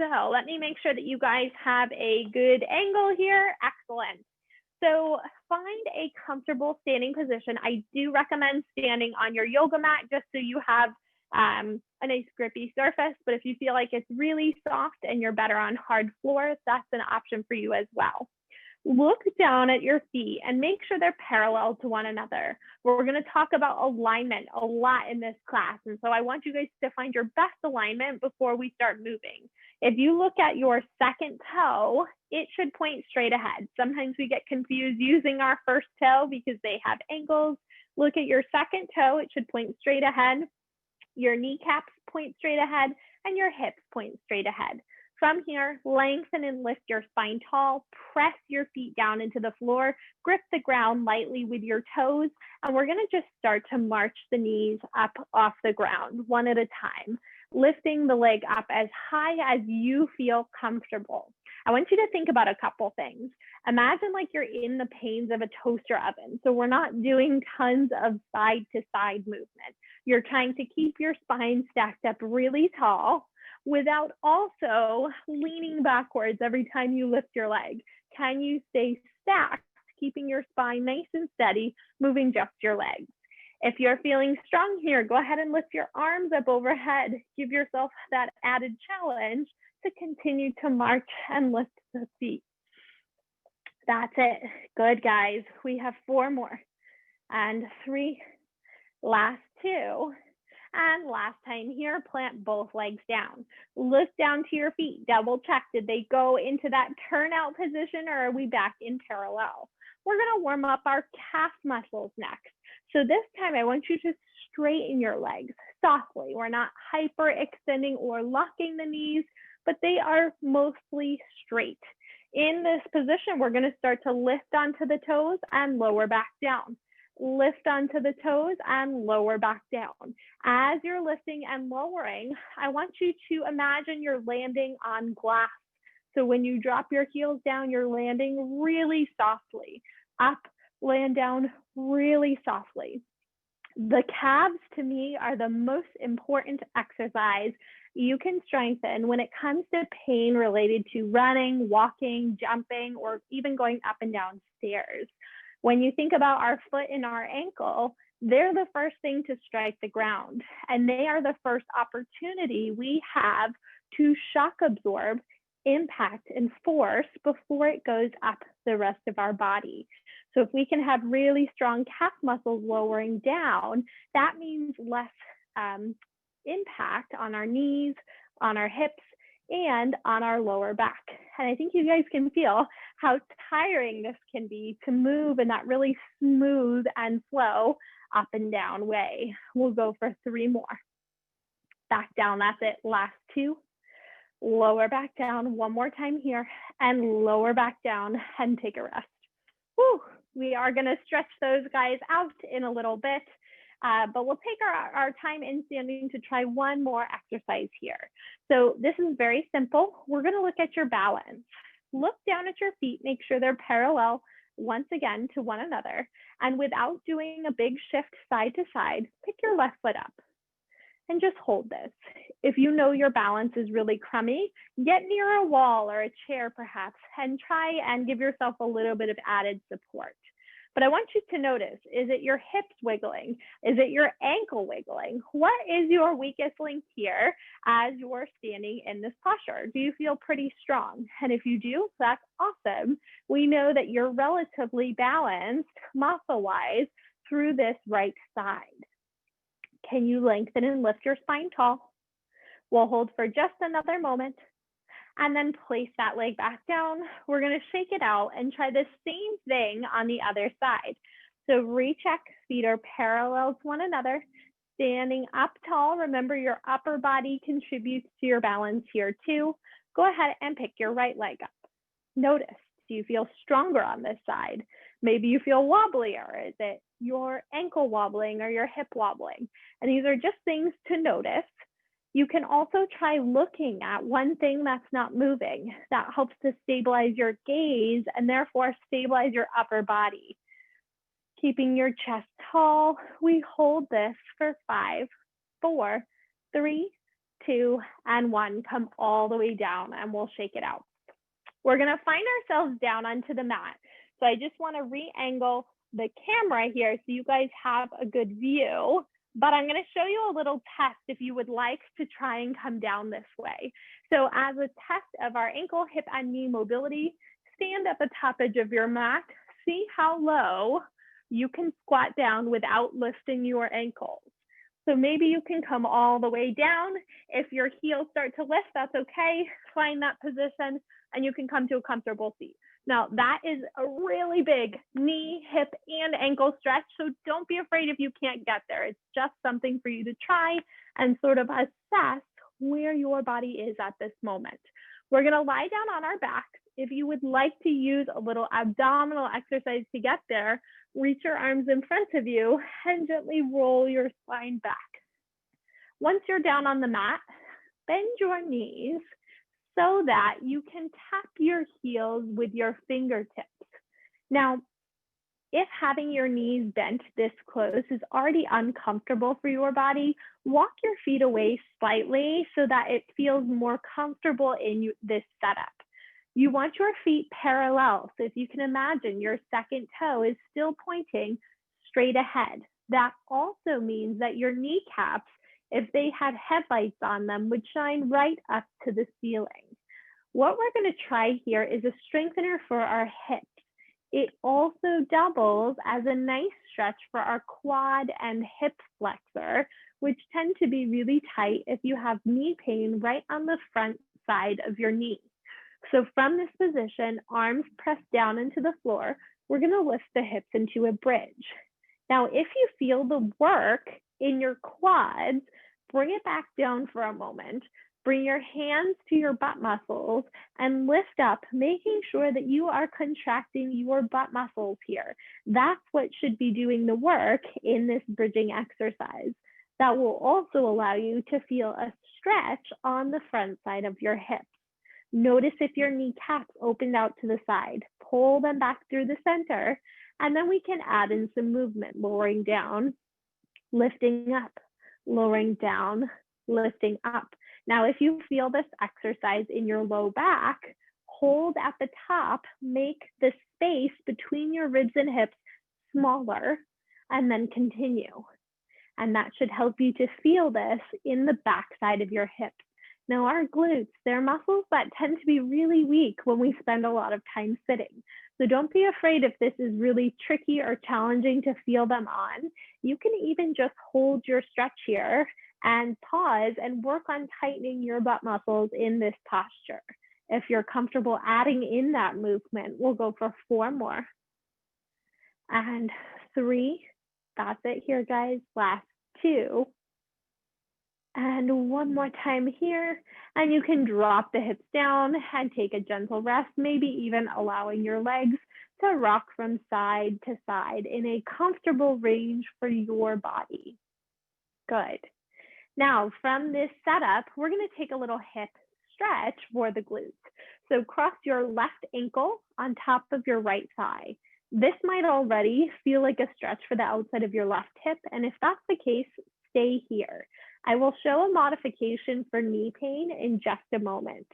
So let me make sure that you guys have a good angle here. Excellent. So find a comfortable standing position. I do recommend standing on your yoga mat just so you have a nice grippy surface, but if you feel like it's really soft and you're better on hard floors, that's an option for you as well. Look down at your feet and make sure they're parallel to one another. We're going to talk about alignment a lot in this class, and so I want you guys to find your best alignment before we start moving. If you look at your second toe, it should point straight ahead. Sometimes we get confused using our first toe because they have angles. Look at your second toe, it should point straight ahead. Your kneecaps point straight ahead and your hips point straight ahead. From here, lengthen and lift your spine tall, press your feet down into the floor, grip the ground lightly with your toes, and we're gonna just start to march the knees up off the ground, one at a time, lifting the leg up as high as you feel comfortable. I want you to think about a couple things. Imagine like you're in the panes of a toaster oven. So we're not doing tons of side to side movement. You're trying to keep your spine stacked up really tall without also leaning backwards every time you lift your leg. Can you stay stacked, keeping your spine nice and steady, moving just your legs? If you're feeling strong here, go ahead and lift your arms up overhead. Give yourself that added challenge to continue to march and lift the feet. That's it. Good, guys. We have 4 more. And 3, last 2. And last time here, plant both legs down. Look down to your feet, double check. Did they go into that turnout position or are we back in parallel? We're gonna warm up our calf muscles next. So this time I want you to straighten your legs softly. We're not hyperextending or locking the knees, but they are mostly straight. In this position, we're gonna start to lift onto the toes and lower back down. Lift onto the toes and lower back down. As you're lifting and lowering, I want you to imagine you're landing on glass. So when you drop your heels down, you're landing really softly. Up, land down really softly. The calves, to me, are the most important exercise you can strengthen when it comes to pain related to running, walking, jumping, or even going up and down stairs. When you think about our foot and our ankle, they're the first thing to strike the ground, and they are the first opportunity we have to shock absorb, impact, and force before it goes up the rest of our body. So if we can have really strong calf muscles lowering down, that means less impact on our knees, on our hips, and on our lower back. And I think you guys can feel how tiring this can be to move in that really smooth and slow up and down way. We'll go for 3 more. Back down, that's it, last 2. Lower back down, 1 more time here, and lower back down and take a rest. Whew. We are gonna stretch those guys out in a little bit. But we'll take our time in standing to try 1 more exercise here. So this is very simple. We're gonna look at your balance. Look down at your feet, make sure they're parallel once again to one another. And without doing a big shift side to side, pick your left foot up and just hold this. If you know your balance is really crummy, get near a wall or a chair perhaps and try and give yourself a little bit of added support. But I want you to notice, is it your hips wiggling? Is it your ankle wiggling? What is your weakest link here as you're standing in this posture? Do you feel pretty strong? And if you do, that's awesome. We know that you're relatively balanced muscle-wise through this right side. Can you lengthen and lift your spine tall? We'll hold for just another moment. And then place that leg back down. We're gonna shake it out and try the same thing on the other side. So recheck, feet are parallel to one another. Standing up tall, remember your upper body contributes to your balance here too. Go ahead and pick your right leg up. Notice, do you feel stronger on this side? Maybe you feel wobblier. Is it your ankle wobbling or your hip wobbling? And these are just things to notice. You can also try looking at one thing that's not moving. That helps to stabilize your gaze and therefore stabilize your upper body. Keeping your chest tall, we hold this for 5, 4, 3, 2, and 1. Come all the way down and we'll shake it out. We're gonna find ourselves down onto the mat. So I just wanna re-angle the camera here so you guys have a good view, but I'm gonna show you a little test if you would like to try and come down this way. So as a test of our ankle, hip, and knee mobility, stand at the top edge of your mat, see how low you can squat down without lifting your ankles. So maybe you can come all the way down. If your heels start to lift, that's okay. Find that position and you can come to a comfortable seat. Now that is a really big knee, hip, and ankle stretch. So don't be afraid if you can't get there. It's just something for you to try and sort of assess where your body is at this moment. We're gonna lie down on our backs. If you would like to use a little abdominal exercise to get there, reach your arms in front of you and gently roll your spine back. Once you're down on the mat, bend your knees so that you can tap your heels with your fingertips. Now, if having your knees bent this close is already uncomfortable for your body, walk your feet away slightly so that it feels more comfortable in this setup. You want your feet parallel. So if you can imagine your second toe is still pointing straight ahead. That also means that your kneecaps, if they had headlights on them, would shine right up to the ceiling. What we're going to try here is a strengthener for our hips. It also doubles as a nice stretch for our quad and hip flexor, which tend to be really tight if you have knee pain right on the front side of your knee. So from this position, arms pressed down into the floor, we're going to lift the hips into a bridge. Now, if you feel the work in your quads, bring it back down for a moment. Bring your hands to your butt muscles and lift up, making sure that you are contracting your butt muscles here. That's what should be doing the work in this bridging exercise. That will also allow you to feel a stretch on the front side of your hips. Notice if your kneecaps opened out to the side, pull them back through the center, and then we can add in some movement, lowering down, lifting up, lowering down, lifting up. Now, if you feel this exercise in your low back, hold at the top, make the space between your ribs and hips smaller, and then continue. And that should help you to feel this in the back side of your hips. Now, our glutes, they're muscles that tend to be really weak when we spend a lot of time sitting. So don't be afraid if this is really tricky or challenging to feel them on. You can even just hold your stretch here and pause and work on tightening your butt muscles in this posture. If you're comfortable adding in that movement, we'll go for 4 more. And 3, that's it here, guys. Last 2. And 1 more time here, and you can drop the hips down and take a gentle rest, maybe even allowing your legs to rock from side to side in a comfortable range for your body. Good. Now, from this setup, we're going to take a little hip stretch for the glutes. So cross your left ankle on top of your right thigh. This might already feel like a stretch for the outside of your left hip, and if that's the case, stay here. I will show a modification for knee pain in just a moment.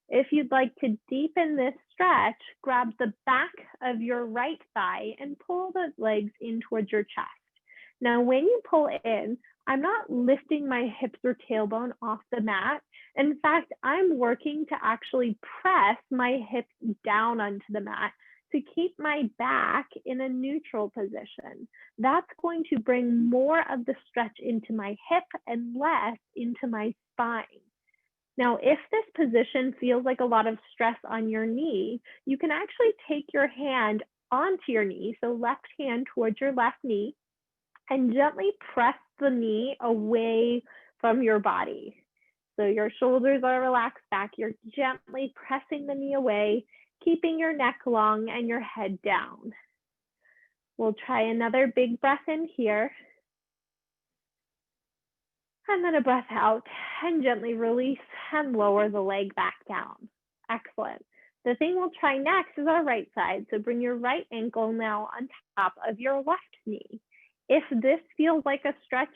If you'd like to deepen this stretch, grab the back of your right thigh and pull the legs in towards your chest. Now, when you pull in, I'm not lifting my hips or tailbone off the mat. In fact, I'm working to actually press my hips down onto the mat to keep my back in a neutral position. That's going to bring more of the stretch into my hip and less into my spine. Now, if this position feels like a lot of stress on your knee, you can actually take your hand onto your knee, so left hand towards your left knee, and gently press the knee away from your body. So your shoulders are relaxed back, you're gently pressing the knee away, keeping your neck long and your head down. We'll try another big breath in here. And then a breath out and gently release and lower the leg back down. Excellent. The thing we'll try next is our right side. So bring your right ankle now on top of your left knee. If this feels like a stretch,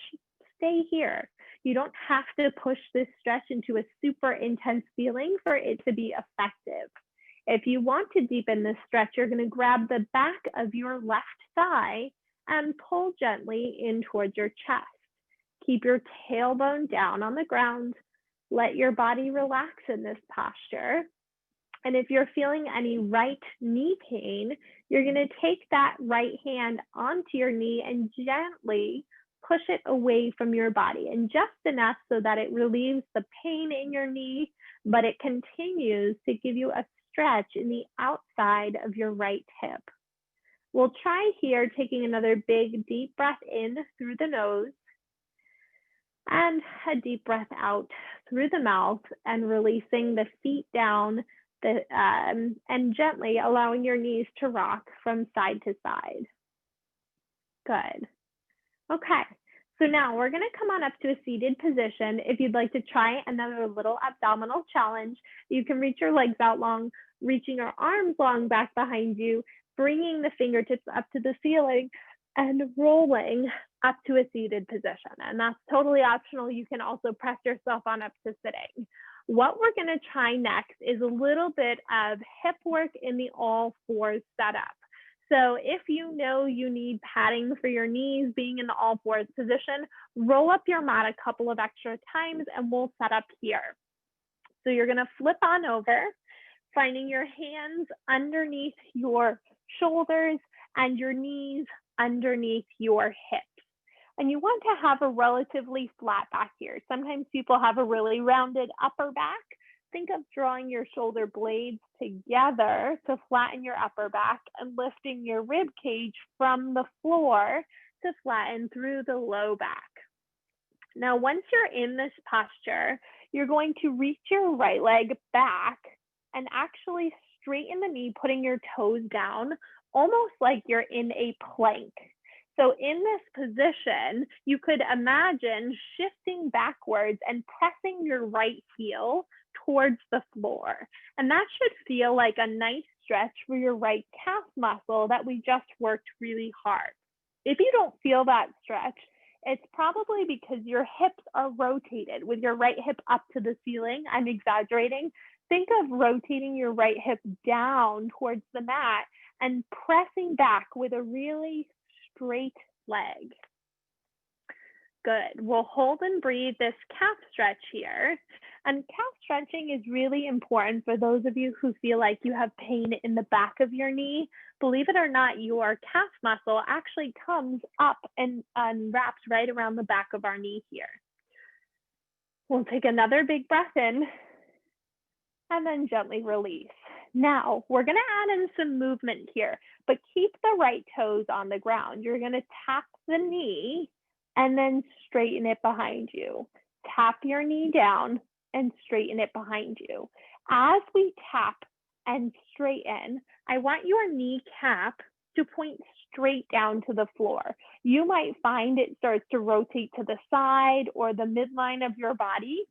stay here. You don't have to push this stretch into a super intense feeling for it to be effective. If you want to deepen this stretch, you're going to grab the back of your left thigh and pull gently in towards your chest. Keep your tailbone down on the ground. Let your body relax in this posture. And if you're feeling any right knee pain, you're going to take that right hand onto your knee and gently push it away from your body, and just enough so that it relieves the pain in your knee, but it continues to give you a stretch in the outside of your right hip. We'll try here taking another big deep breath in through the nose and a deep breath out through the mouth, and releasing the feet down and gently allowing your knees to rock from side to side. Good. Okay, so now we're going to come on up to a seated position. If you'd like to try another little abdominal challenge, you can reach your legs out long, reaching your arms long back behind you, bringing the fingertips up to the ceiling and rolling up to a seated position. And that's totally optional. You can also press yourself on up to sitting. What we're going to try next is a little bit of hip work in the all fours setup. So if you know you need padding for your knees being in the all fours position, roll up your mat a couple of extra times and we'll set up here. So you're going to flip on over, finding your hands underneath your shoulders and your knees underneath your hips. And you want to have a relatively flat back here. Sometimes people have a really rounded upper back. Think of drawing your shoulder blades together to flatten your upper back and lifting your rib cage from the floor to flatten through the low back. Now, once you're in this posture, you're going to reach your right leg back and actually straighten the knee, putting your toes down, almost like you're in a plank. So in this position, you could imagine shifting backwards and pressing your right heel towards the floor. And that should feel like a nice stretch for your right calf muscle that we just worked really hard. If you don't feel that stretch, it's probably because your hips are rotated with your right hip up to the ceiling. I'm exaggerating. Think of rotating your right hip down towards the mat and pressing back with a really straight leg. Good. We'll hold and breathe this calf stretch here. And calf stretching is really important for those of you who feel like you have pain in the back of your knee. Believe it or not, your calf muscle actually comes up and wraps right around the back of our knee here. We'll take another big breath in and then gently release. Now, we're going to add in some movement here, but keep the right toes on the ground. You're going to tap the knee and then straighten it behind you. Tap your knee down and straighten it behind you. As we tap and straighten, I want your kneecap to point straight down to the floor. You might find it starts to rotate to the side or the midline of your body.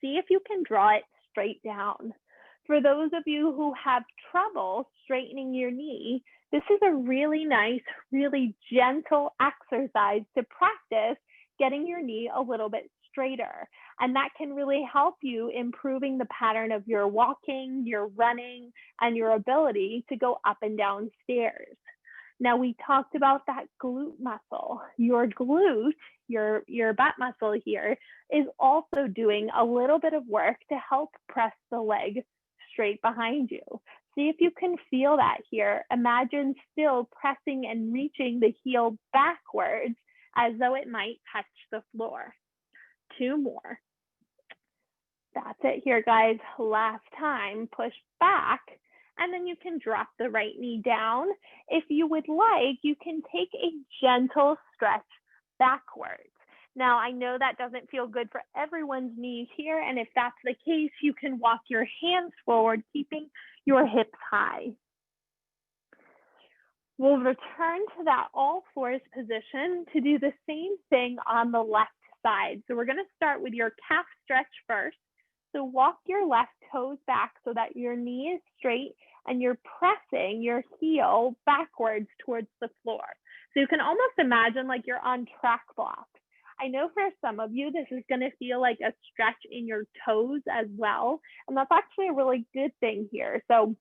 See if you can draw it straight down. For those of you who have trouble straightening your knee, this is a really nice, really gentle exercise to practice getting your knee a little bit straighter. And that can really help you improving the pattern of your walking, your running, and your ability to go up and down stairs. Now, we talked about that glute muscle. Your glute, your butt muscle here, is also doing a little bit of work to help press the leg straight behind you. See if you can feel that here. Imagine still pressing and reaching the heel backwards as though it might touch the floor. 2 more. That's it here, guys. Last time, push back, and then you can drop the right knee down. If you would like, you can take a gentle stretch backwards. Now, I know that doesn't feel good for everyone's knees here, and if that's the case, you can walk your hands forward, keeping your hips high. We'll return to that all fours position to do the same thing on the left side. So we're going to start with your calf stretch first. So walk your left toes back so that your knee is straight and you're pressing your heel backwards towards the floor. So you can almost imagine like you're on track blocks. I know for some of you, this is going to feel like a stretch in your toes as well. And that's actually a really good thing here. So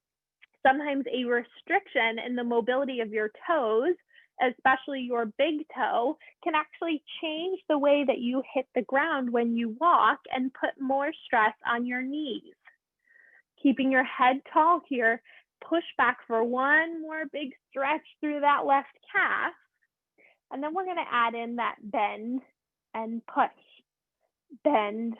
sometimes a restriction in the mobility of your toes, especially your big toe, can actually change the way that you hit the ground when you walk and put more stress on your knees. Keeping your head tall here, push back for one more big stretch through that left calf. And then we're going to add in that bend and push, bend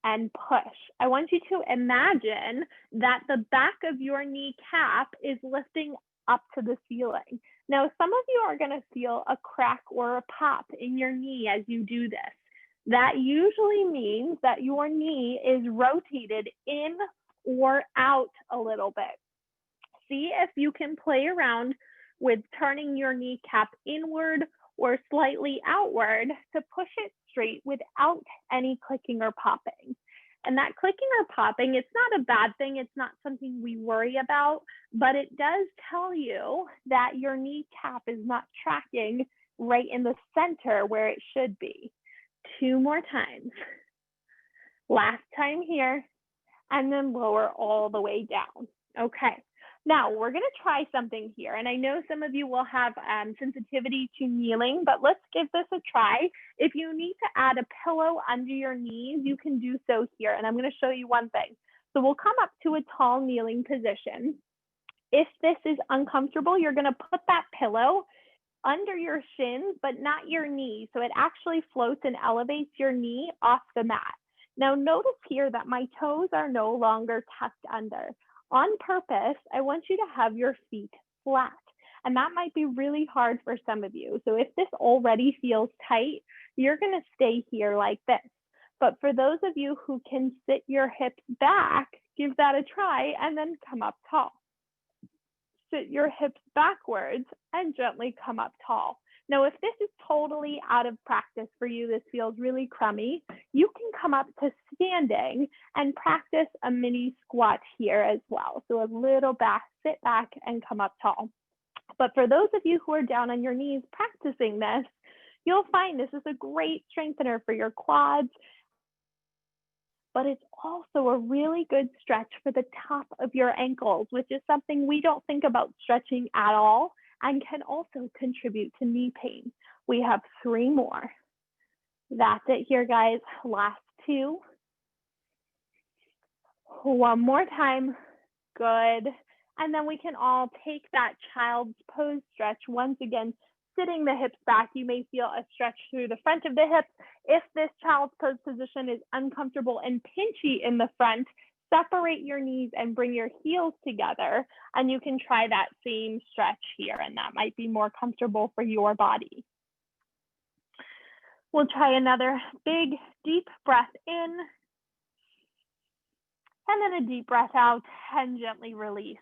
and push. I want you to imagine that the back of your kneecap is lifting up to the ceiling. Now, some of you are going to feel a crack or a pop in your knee as you do this. That usually means that your knee is rotated in or out a little bit. See if you can play around with turning your kneecap inward or slightly outward to push it straight without any clicking or popping. And that clicking or popping, it's not a bad thing. It's not something we worry about, but it does tell you that your kneecap is not tracking right in the center where it should be. 2 more times. Last time here, and then lower all the way down. Okay. Now we're going to try something here. And I know some of you will have sensitivity to kneeling, but let's give this a try. If you need to add a pillow under your knees, you can do so here. And I'm going to show you one thing. So we'll come up to a tall kneeling position. If this is uncomfortable, you're going to put that pillow under your shins, but not your knee. So it actually floats and elevates your knee off the mat. Now notice here that my toes are no longer tucked under. On purpose, I want you to have your feet flat. And that might be really hard for some of you. So if this already feels tight, you're going to stay here like this. But for those of you who can sit your hips back, give that a try and then come up tall. Sit your hips backwards and gently come up tall. Now, if this is totally out of practice for you, this feels really crummy, you can come up to standing and practice a mini squat here as well. So a little back, sit back and come up tall. But for those of you who are down on your knees practicing this, you'll find this is a great strengthener for your quads, but it's also a really good stretch for the top of your ankles, which is something we don't think about stretching at all and can also contribute to knee pain. We have 3 more. That's it here, guys. Last 2. One more time. Good. And then we can all take that child's pose stretch. Once again, sitting the hips back, you may feel a stretch through the front of the hips. If this child's pose position is uncomfortable and pinchy in the front, separate your knees and bring your heels together, and you can try that same stretch here, and that might be more comfortable for your body. We'll try another big, deep breath in, and then a deep breath out, and gently release.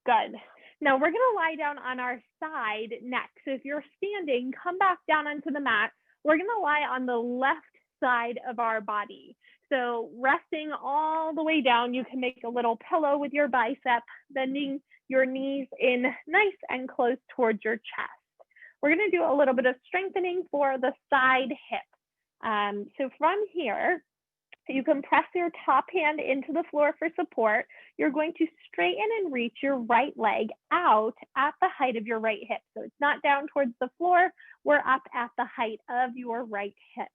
Good. Now we're going to lie down on our side next. So if you're standing, come back down onto the mat. We're going to lie on the left side of our body. So resting all the way down, you can make a little pillow with your bicep, bending your knees in nice and close towards your chest. We're going to do a little bit of strengthening for the side hip. So from here, you can press your top hand into the floor for support. You're going to straighten and reach your right leg out at the height of your right hip. So it's not down towards the floor, we're up at the height of your right hip.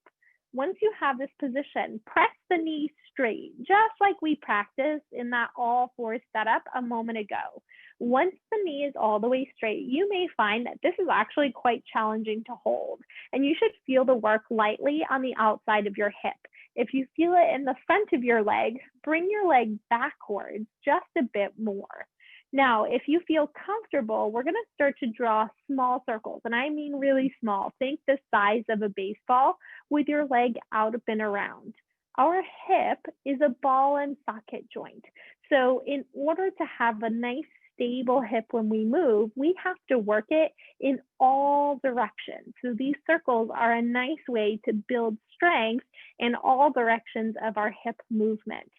Once you have this position, press the knee straight, just like we practiced in that all fours setup a moment ago. Once the knee is all the way straight, you may find that this is actually quite challenging to hold, and you should feel the work lightly on the outside of your hip. If you feel it in the front of your leg, bring your leg backwards just a bit more. Now, if you feel comfortable, we're going to start to draw small circles, and I mean really small. Think the size of a baseball with your leg out up and around. Our hip is a ball and socket joint. So in order to have a nice stable hip when we move, we have to work it in all directions. So these circles are a nice way to build strength in all directions of our hip movement.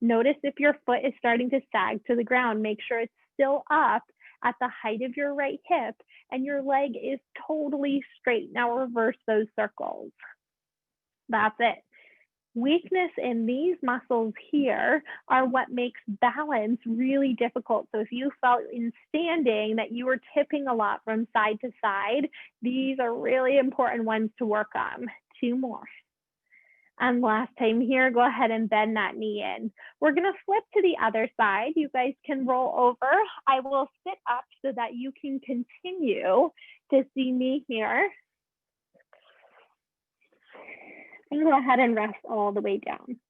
Notice if your foot is starting to sag to the ground, make sure it's still up at the height of your right hip and your leg is totally straight. Now reverse those circles. That's it. Weakness in these muscles here are what makes balance really difficult. So if you felt in standing that you were tipping a lot from side to side, these are really important ones to work on. 2 more. And last time here, go ahead and bend that knee in. We're gonna flip to the other side. You guys can roll over. I will sit up so that you can continue to see me here. And go ahead and rest all the way down.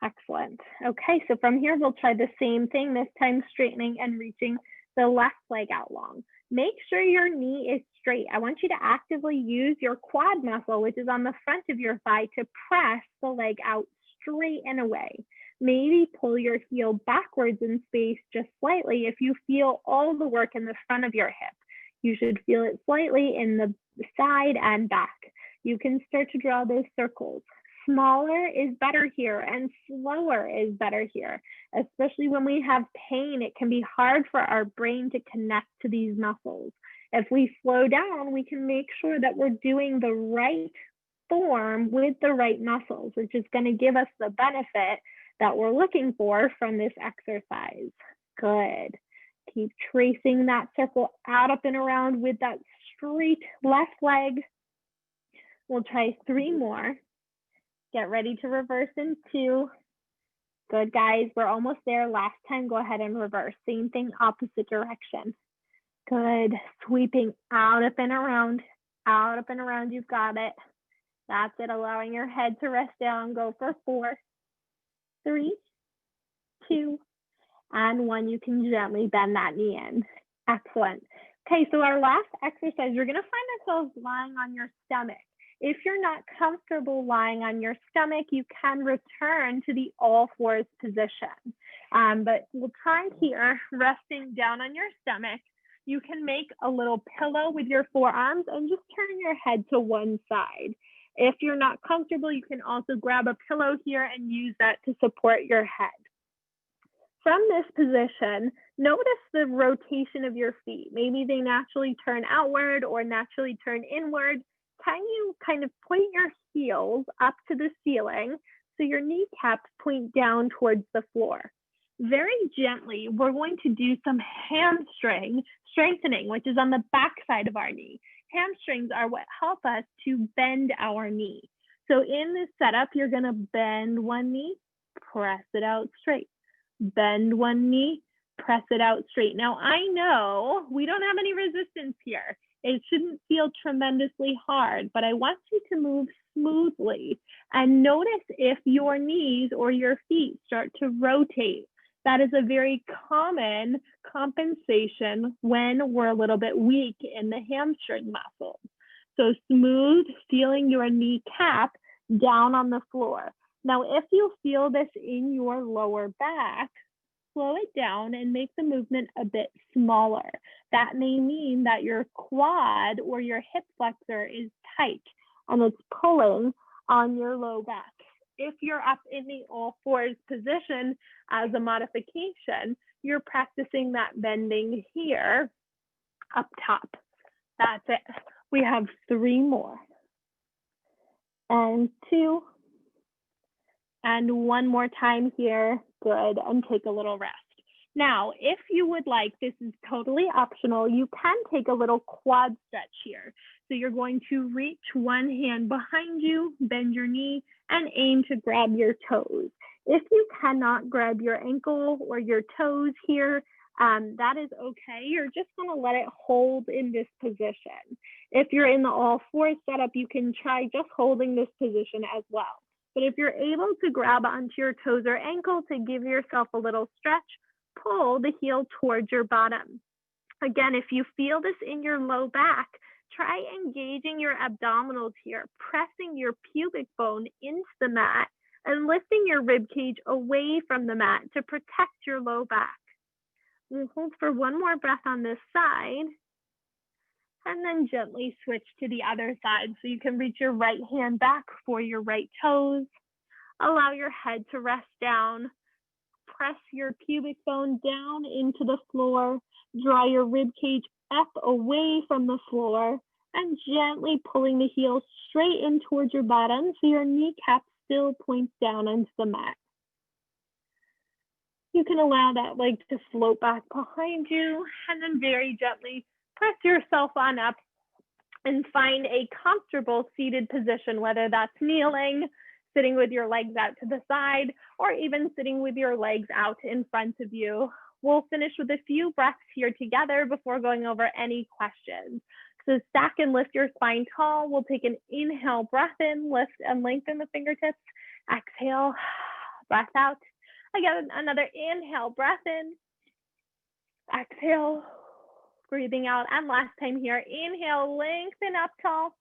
Excellent. Okay, so from here, we'll try the same thing, this time straightening and reaching the left leg out long. Make sure your knee is straight. I want you to actively use your quad muscle, which is on the front of your thigh, to press the leg out straight and away. Maybe pull your heel backwards in space just slightly if you feel all the work in the front of your hip. You should feel it slightly in the side and back. You can start to draw those circles. Smaller is better here and slower is better here. Especially when we have pain, it can be hard for our brain to connect to these muscles. If we slow down, we can make sure that we're doing the right form with the right muscles, which is going to give us the benefit that we're looking for from this exercise. Good. Keep tracing that circle out, up, and around with that straight left leg. We'll try 3 more. Get ready to reverse in 2. Good, guys. We're almost there. Last time, go ahead and reverse. Same thing, opposite direction. Good. Sweeping out, up, and around. Out, up, and around. You've got it. That's it. Allowing your head to rest down. Go for 4, 3, 2, and 1. You can gently bend that knee in. Excellent. Okay, so our last exercise, you're going to find ourselves lying on your stomach. If you're not comfortable lying on your stomach, you can return to the all fours position. But we'll try here, resting down on your stomach. You can make a little pillow with your forearms and just turn your head to one side. If you're not comfortable, you can also grab a pillow here and use that to support your head. From this position, notice the rotation of your feet. Maybe they naturally turn outward or naturally turn inward. Can you kind of point your heels up to the ceiling so your kneecaps point down towards the floor? Very gently, we're going to do some hamstring strengthening, which is on the back side of our knee. Hamstrings are what help us to bend our knee. So in this setup, you're going to bend one knee, press it out straight. Bend one knee, press it out straight. Now, I know we don't have any resistance here. It shouldn't feel tremendously hard, but I want you to move smoothly and notice if your knees or your feet start to rotate. That is a very common compensation when we're a little bit weak in the hamstring muscles. So smooth, feeling your kneecap down on the floor. Now, if you feel this in your lower back, slow it down and make the movement a bit smaller. That may mean that your quad or your hip flexor is tight and it's pulling on your low back. If you're up in the all fours position as a modification, you're practicing that bending here up top. That's it. We have 3 more. And 2. And 1 more time here. Good. And take a little rest. Now, if you would like, this is totally optional, you can take a little quad stretch here. So you're going to reach one hand behind you, bend your knee, and aim to grab your toes. If you cannot grab your ankle or your toes here, that is okay. You're just going to let it hold in this position. If you're in the all fours setup, you can try just holding this position as well. But if you're able to grab onto your toes or ankle to give yourself a little stretch, pull the heel towards your bottom. Again, if you feel this in your low back, try engaging your abdominals here, pressing your pubic bone into the mat and lifting your rib cage away from the mat to protect your low back. We'll hold for 1 more breath on this side and then gently switch to the other side. So you can reach your right hand back for your right toes. Allow your head to rest down. Press your pubic bone down into the floor. Draw your rib cage up away from the floor and gently pulling the heels straight in towards your bottom so your kneecap still points down onto the mat. You can allow that leg to float back behind you and then very gently press yourself on up and find a comfortable seated position, whether that's kneeling, sitting with your legs out to the side, or even sitting with your legs out in front of you. We'll finish with a few breaths here together before going over any questions. So stack and lift your spine tall. We'll take an inhale, breath in, lift and lengthen the fingertips. Exhale, breath out. Again, another inhale, breath in. Exhale, breathing out. And last time here, inhale, lengthen up tall.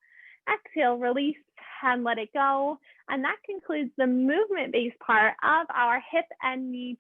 Exhale, release and let it go. And that concludes the movement-based part of our hip and knee.